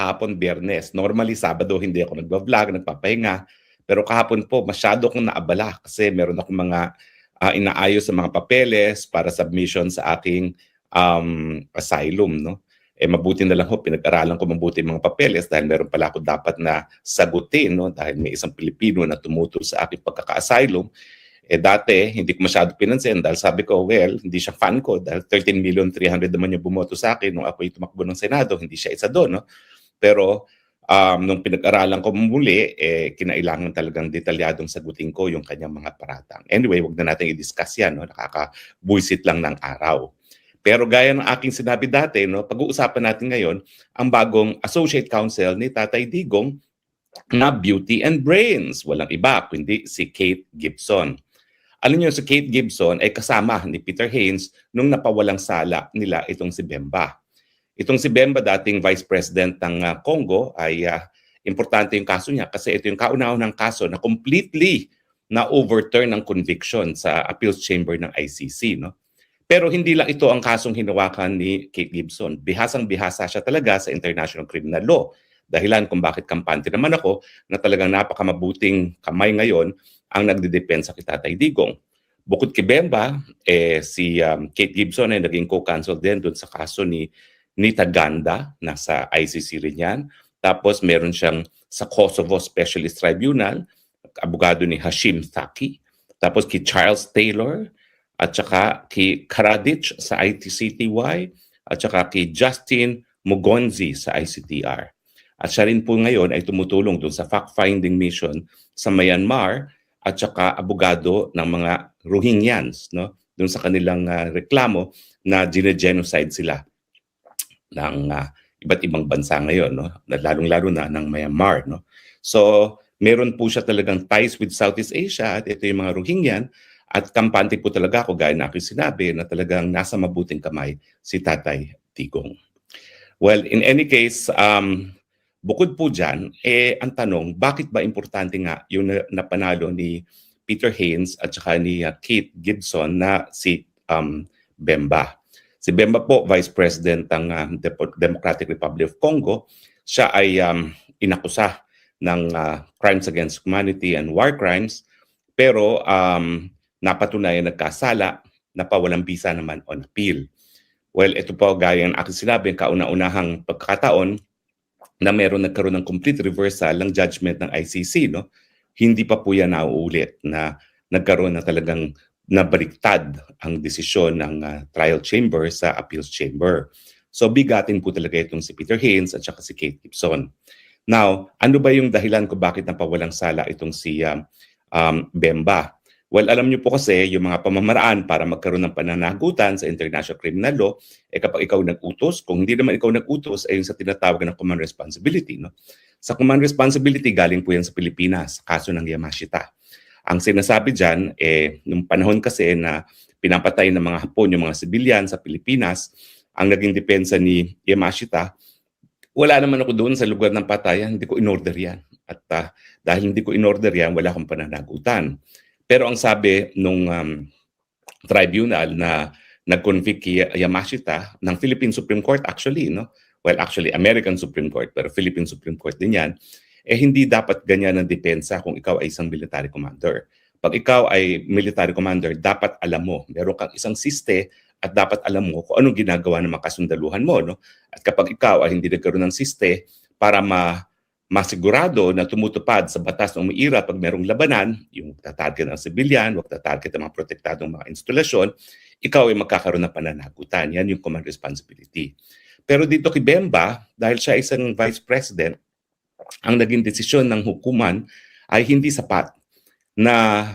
kahapon Biyernes. Normally Sabado hindi ako nagba-vlog, nagpapahinga. Pero kahapon po masyado akong naabala kasi meron akong mga inaayos sa mga papeles para submission sa aking asylum, no? Mabuti na lang ho, pinag-aralan ko mabuti mga papeles dahil meron pala ako dapat na sagutin, no? Dahil may isang Pilipino na tumutol sa aking pagkaka-asylum. Dati, hindi ko masyado pinansin dahil sabi ko, well, hindi siya fan ko dahil 13,300,000 naman yung bumoto sa akin nung ako'y tumakbo ng Senado, hindi siya isa doon, no? Pero nung pinag-aralan ko muli, kinailangan talagang detalyadong sagutin ko yung kanyang mga paratang. Anyway, wag na natin i-discuss yan, no? Nakakabuisit lang ng araw. Pero gaya ng aking sinabi dati, no, pag-uusapan natin ngayon ang bagong Associate Counsel ni Tatay Digong na Beauty and Brains. Walang iba kundi si Kate Gibson. Alam niyo, si Kate Gibson ay kasama ni Peter Haynes nung napawalang sala nila itong si Bemba. Itong si Bemba, dating Vice President ng Congo, ay importante yung kaso niya kasi ito yung kauna-unang kaso na completely na-overturn ng conviction sa Appeals Chamber ng ICC, no? Pero hindi lang ito ang kasong hinawakan ni Kate Gibson. Bihasang-bihasa siya talaga sa International Criminal Law. Dahilan kung bakit kampante naman ako na talagang napakamabuting kamay ngayon ang nagdedepensa kay Tatay Digong. Bukod kay Bemba, si Kate Gibson ay naging co-counsel din doon sa kaso ni Nita Ganda, nasa ICC rin yan. Tapos meron siyang sa Kosovo Specialist Tribunal, abogado ni Hashim Thaki. Tapos kay Charles Taylor, at saka kay Karadzic sa ICTY, at saka kay Justin Mugonzi sa ICTR. At siya rin po ngayon ay tumutulong doon sa fact-finding mission sa Myanmar at saka abogado ng mga Rohingyans, no? Doon sa kanilang reklamo na gine-genocide sila ng iba't ibang bansa ngayon, no? Lalong-lalo na ng Myanmar, no? So, meron po siya talagang ties with Southeast Asia at ito yung mga Rohingyan. At kampante po talaga ako, gaya na aking sinabi, na talagang nasa mabuting kamay si Tatay Digong. Well, in any case, bukod po dyan, ang tanong, bakit ba importante nga yung napanalo ni Peter Haynes at saka ni Kate Gibson na si Bemba? Si Bemba po, Vice President ng Democratic Republic of Congo. Siya ay inakusa ng crimes against humanity and war crimes. Pero napatunayan nagkasala, napawalang bisa naman on appeal. Well, ito po gaya ng aking sinabi, kauna-unahang pagkakataon na nagkaroon ng complete reversal ng judgment ng ICC, no? Hindi pa po yan nauulit na nagkaroon na talagang nabaliktad ang desisyon ng trial chamber sa appeals chamber. So bigatin po talaga itong si Peter Haynes at saka si Kate Gibson. Now, ano ba yung dahilan ko bakit napawalang sala itong si Bemba? Well, alam niyo po kasi yung mga pamamaraan para magkaroon ng pananagutan sa International Criminal Law, kapag ikaw nag-utos, kung hindi naman ikaw nag-utos, ay yung sa tinatawag na command responsibility, no? Sa command responsibility, galing po yan sa Pilipinas, kaso ng Yamashita. Ang sinasabi dyan, nung panahon kasi na pinapatay ng mga Hapon yung mga sibilyan sa Pilipinas, ang naging depensa ni Yamashita, wala naman ako doon sa lugar ng patayan, hindi ko in-order yan. At dahil hindi ko in-order yan, wala akong pananagutan. Pero ang sabi nung tribunal na nag-convict kay Yamashita ng Philippine Supreme Court actually, no? Well, actually American Supreme Court, pero Philippine Supreme Court din yan, hindi dapat ganyan ang depensa kung ikaw ay isang military commander. Pag ikaw ay military commander, dapat alam mo, meron kang isang siste at dapat alam mo kung anong ginagawa ng mga kasundaluhan mo, no? At kapag ikaw ay hindi nagkaroon ng siste para masigurado na tumutupad sa batas ng umiiral pag merong labanan, yung tatarget ng sibilyan, wag tatarget ng mga protektadong mga instalasyon, ikaw ay magkakaroon ng pananagutan. Yan yung command responsibility. Pero dito kay Bemba, dahil siya isang vice president, ang naging desisyon ng hukuman ay hindi sapat na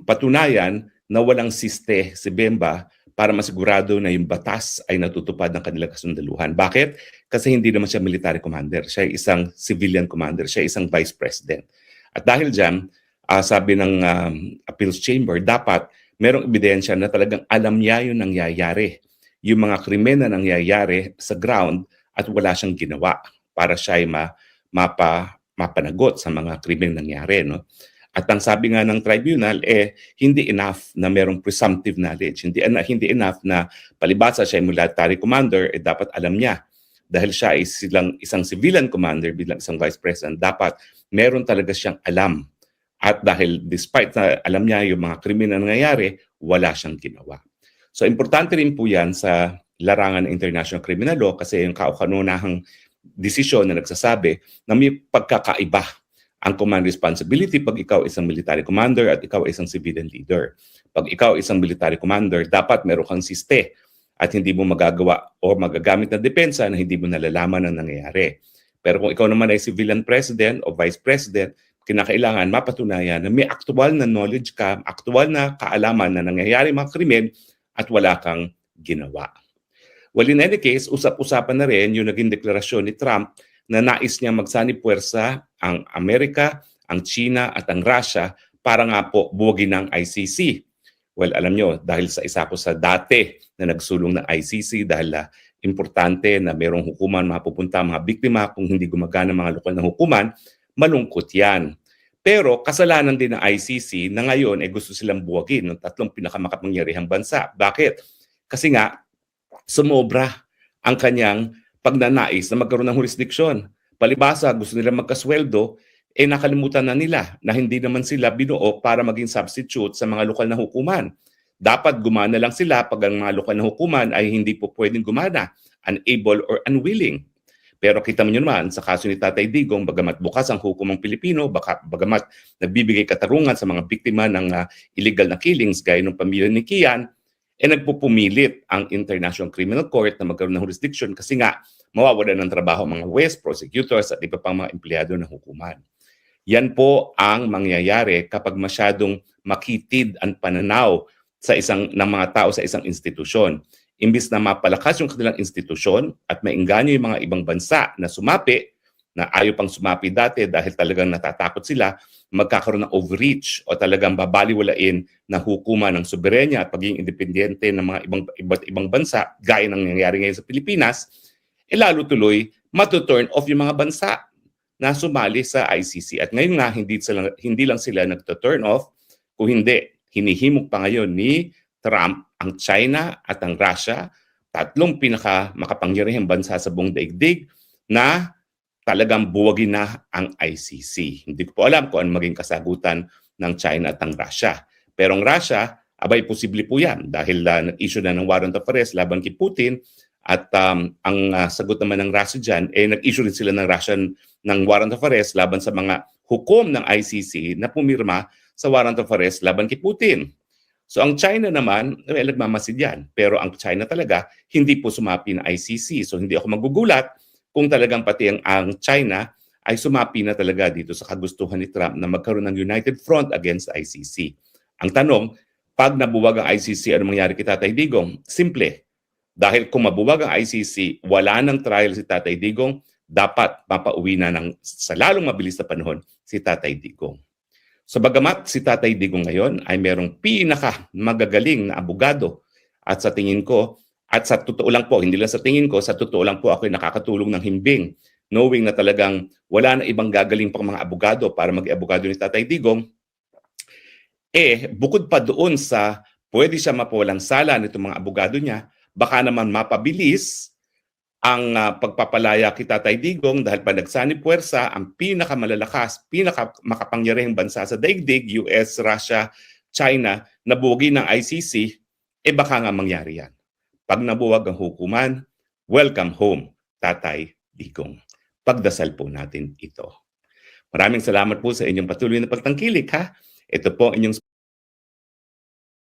patunayan na walang siste si Bemba para masigurado na yung batas ay natutupad ng kanilang kasundaluhan. Bakit? Kasi hindi naman siya military commander. Siya ay isang civilian commander. Siya ay isang vice president. At dahil dyan, sabi ng appeals chamber, dapat merong ebidensya na talagang alam niya yung nangyayari. Yung mga krimen na nangyayari sa ground at wala siyang ginawa para siya ay mapanagot sa mga krimen nangyari, no? At ang sabi nga ng tribunal, hindi enough na merong presumptive knowledge. Hindi enough na palibasa siya ay military commander, dapat alam niya dahil siya ay isang civilian commander bilang isang vice president, dapat meron talaga siyang alam. At dahil despite na alam niya yung mga krimen na nangyayari, wala siyang ginawa. So importante rin po yan sa larangan ng International Criminal Law kasi yung kakanunahang desisyon na nagsasabi na may pagkakaiba ang command responsibility pag ikaw isang military commander at ikaw isang civilian leader. Pag ikaw isang military commander, dapat meron kang siste at hindi mo magagawa o magagamit na depensa na hindi mo nalalaman ang nangyayari. Pero kung ikaw naman ay civilian president o vice president, kinakailangan mapatunayan na may aktual na knowledge ka, aktual na kaalaman na nangyayari mga krimen at wala kang ginawa. Well, in any case, usap-usapan na rin yung naging deklarasyon ni Trump na nais niya magsanib puwersa ang Amerika, ang China at ang Russia para nga po buwagin ng ICC. Well, alam nyo, dahil sa isa ko sa dati na nagsulong ng ICC dahil importante na mayroong hukuman mapupunta mga biktima kung hindi gumagana mga lokal na hukuman, malungkot yan. Pero kasalanan din ng ICC na ngayon ay gusto silang buwagin ng tatlong pinakamakapangyarihang bansa. Bakit? Kasi nga, sumobra ang kanyang pagnanais na magkaroon ng jurisdiksyon. Palibasa, gusto nila magkasweldo, nakalimutan na nila na hindi naman sila binuo para maging substitute sa mga lokal na hukuman. Dapat gumana lang sila pag ang mga lokal na hukuman ay hindi po pwedeng gumana, unable or unwilling. Pero kita mo nyo naman sa kaso ni Tatay Digong, bagamat bukas ang hukumang Pilipino, bagamat nagbibigay katarungan sa mga biktima ng illegal na killings gaya ng pamilya ni Kian, nagpupumilit ang International Criminal Court na magkaroon ng jurisdiction kasi nga mawawalan ng trabaho mga West prosecutors at iba pang mga empleyado ng hukuman. Yan po ang mangyayari kapag masyadong makitid ang pananaw ng mga tao sa isang institusyon. Imbis na mapalakas yung kanilang institusyon at mainganyo yung mga ibang bansa na sumapi, na ayaw pang sumapi dati dahil talagang natatakot sila, magkakaroon ng overreach o talagang babaliwalain na hukuman ng soberenya at pagiging independyente ng mga iba't ibang bansa, gaya ng nangyayari ngayon sa Pilipinas, lalo tuloy matuturn off yung mga bansa na sumali sa ICC. At ngayon nga, hindi lang sila nagto-turn off, kung hindi, hinihimok pa ngayon ni Trump ang China at ang Russia, tatlong pinakamakapangyarihang bansa sa buong daigdig na talagang buwagin na ang ICC. Hindi ko po alam kung ano maging kasagutan ng China at ng Russia. Pero ang Russia, abay posible po yan dahil nag-issue na ng warrant of arrest laban kay Putin at ang sagot naman ng Russia dyan, nag-issue rin sila ng warrant of arrest laban sa mga hukom ng ICC na pumirma sa warrant of arrest laban kay Putin. So ang China naman, nagmamasid yan. Pero ang China talaga, hindi po sumapi ng ICC. So hindi ako magugulat kung talagang pati ang China ay sumapi na talaga dito sa kagustuhan ni Trump na magkaroon ng united front against ICC. Ang tanong, pag nabuwag ang ICC, ano mangyari kay Tatay Digong? Simple. Dahil kung mabuwag ang ICC, wala nang trial si Tatay Digong, dapat mapauwi na sa lalong mabilis na panahon si Tatay Digong. So bagamat si Tatay Digong ngayon ay merong magagaling na abogado at sa tingin ko, at sa totoo lang po, hindi lang sa tingin ko, sa totoo lang po ako ay nakakatulong ng himbing knowing na talagang wala na ibang gagaling pang mga abogado para mag-abogado ni Tatay Digong, bukod pa doon sa pwede siya mapawalang sala nitong mga abogado niya, baka naman mapabilis ang pagpapalaya kay Tatay Digong dahil pa nagsanib puwersa ang pinakamalalakas, pinakamakapangyarihang bansa sa daigdig, US, Russia, China, na buwagin ng ICC, baka nga mangyari yan. Pag nabuwag ang hukuman, welcome home, Tatay Digong. Pagdasal po natin ito. Maraming salamat po sa inyong patuloy na pagtangkilik, ha? Ito po inyong